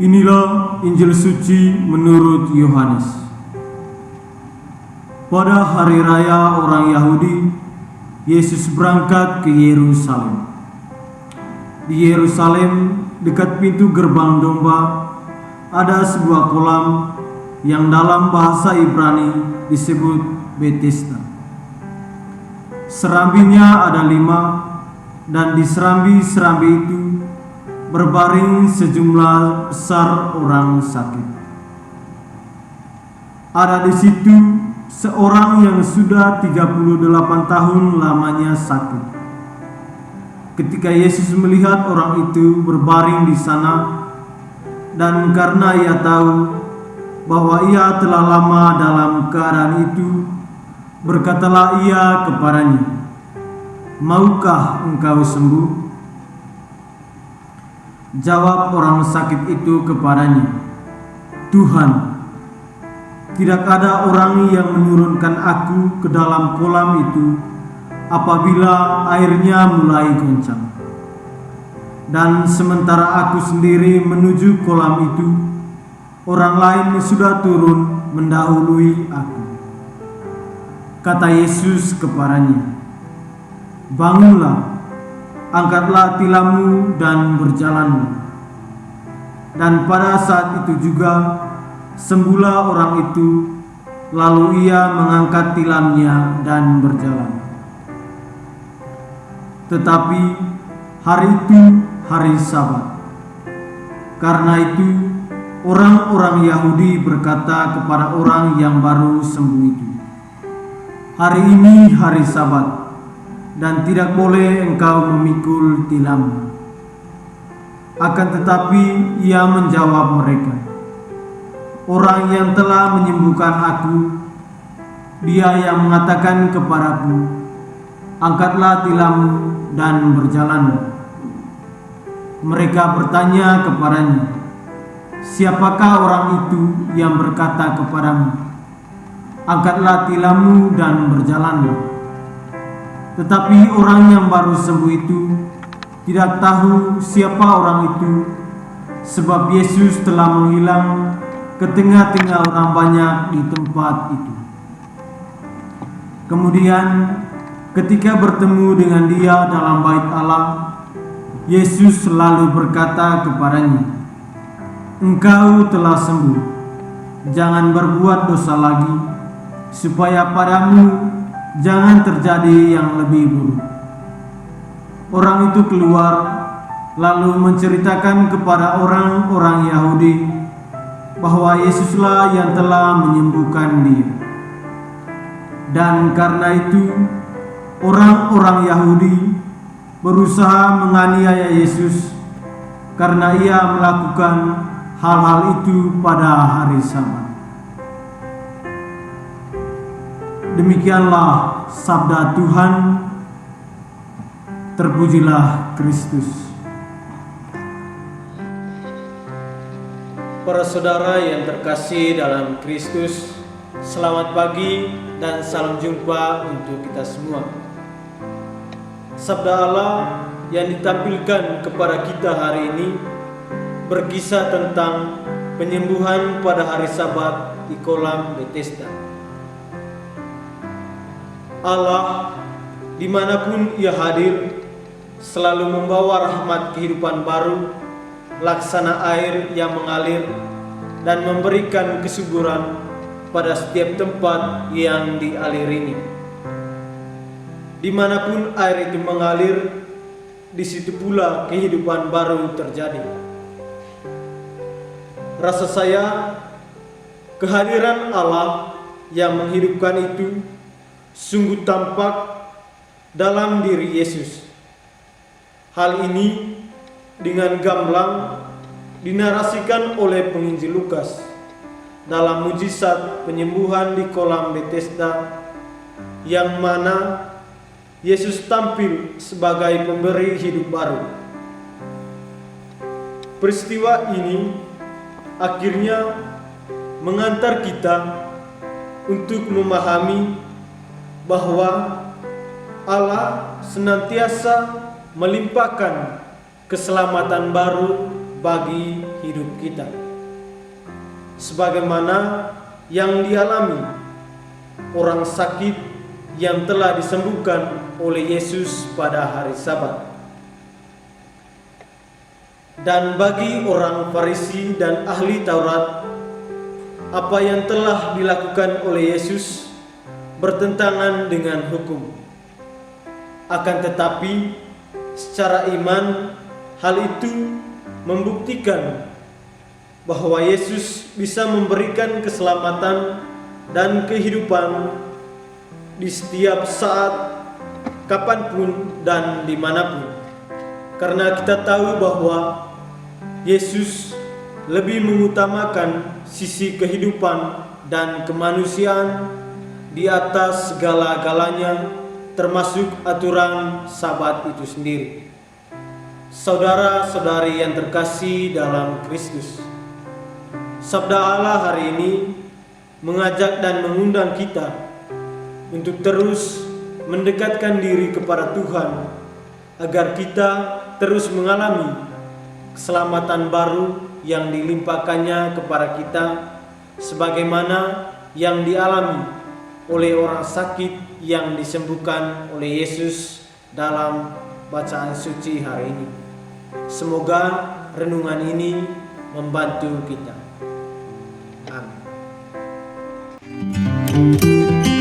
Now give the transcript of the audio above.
Inilah Injil suci menurut Yohanes. Pada hari raya orang Yahudi, Yesus berangkat ke Yerusalem. Di Yerusalem, dekat pintu gerbang domba, ada sebuah kolam yang dalam bahasa Ibrani disebut Betesda. Serambinya ada 5, dan di serambi-serambi itu berbaring sejumlah besar orang sakit. Ada di situ seorang yang sudah 38 tahun lamanya sakit. Ketika Yesus melihat orang itu berbaring di sana, dan karena ia tahu bahwa ia telah lama dalam keadaan itu, berkatalah ia kepadanya, "Maukah engkau sembuh?" Jawab orang sakit itu kepadanya, "Tuhan, tidak ada orang yang menurunkan aku ke dalam kolam itu apabila airnya mulai goncang. Dan sementara aku sendiri menuju kolam itu, orang lain sudah turun mendahului aku." Kata Yesus kepadanya, "Bangunlah, angkatlah tilammu dan berjalanlah." Dan pada saat itu juga sembuhlah orang itu, lalu ia mengangkat tilamnya dan berjalan. Tetapi hari itu hari Sabat. Karena itu orang-orang Yahudi berkata kepada orang yang baru sembuh itu, "Hari ini hari Sabat, dan tidak boleh engkau memikul tilammu." Akan tetapi ia menjawab mereka, "Orang yang telah menyembuhkan aku, dia yang mengatakan kepadaku, 'Angkatlah tilammu dan berjalanlah.'" Mereka bertanya kepadanya, "Siapakah orang itu yang berkata kepadamu, 'Angkatlah tilammu dan berjalanlah'?" Tetapi orang yang baru sembuh itu tidak tahu siapa orang itu, sebab Yesus telah menghilang ke tengah-tengah orang banyak di tempat itu. Kemudian ketika bertemu dengan dia dalam bait Allah, Yesus selalu berkata kepadanya, "Engkau telah sembuh, jangan berbuat dosa lagi, supaya padamu jangan terjadi yang lebih buruk." Orang itu keluar lalu menceritakan kepada orang-orang Yahudi bahwa Yesuslah yang telah menyembuhkan dia. Dan karena itu orang-orang Yahudi berusaha menganiaya Yesus karena ia melakukan hal-hal itu pada hari Sabat. Demikianlah sabda Tuhan. Terpujilah Kristus. Para saudara yang terkasih dalam Kristus, selamat pagi dan salam jumpa untuk kita semua. Sabda Allah yang ditampilkan kepada kita hari ini berkisah tentang penyembuhan pada hari Sabat di kolam Betesda. Allah dimanapun ia hadir selalu membawa rahmat kehidupan baru, laksana air yang mengalir dan memberikan kesuburan pada setiap tempat yang dialirinya. Dimanapun air itu mengalir, di situ pula kehidupan baru terjadi. Rasa saya, kehadiran Allah yang menghidupkan itu sungguh tampak dalam diri Yesus. Hal ini dengan gamblang dinarasikan oleh penginjil Lukas dalam mujizat penyembuhan di kolam Betesda, yang mana Yesus tampil sebagai pemberi hidup baru. Peristiwa ini akhirnya mengantar kita untuk memahami bahwa Allah senantiasa melimpahkan keselamatan baru bagi hidup kita, sebagaimana yang dialami orang sakit yang telah disembuhkan oleh Yesus pada hari Sabat. Dan bagi orang Farisi dan ahli Taurat, apa yang telah dilakukan oleh Yesus bertentangan dengan hukum. Akan tetapi, secara iman, hal itu membuktikan bahwa Yesus bisa memberikan keselamatan dan kehidupan di setiap saat, kapanpun dan dimanapun. Karena kita tahu bahwa Yesus lebih mengutamakan sisi kehidupan dan kemanusiaan di atas segala-galanya, termasuk aturan Sabat itu sendiri. Saudara-saudari yang terkasih dalam Kristus, sabda Allah hari ini mengajak dan mengundang kita untuk terus mendekatkan diri kepada Tuhan, agar kita terus mengalami keselamatan baru yang dilimpahkannya kepada kita, sebagaimana yang dialami oleh orang sakit yang disembuhkan oleh Yesus dalam bacaan suci hari ini. Semoga renungan ini membantu kita. Amin.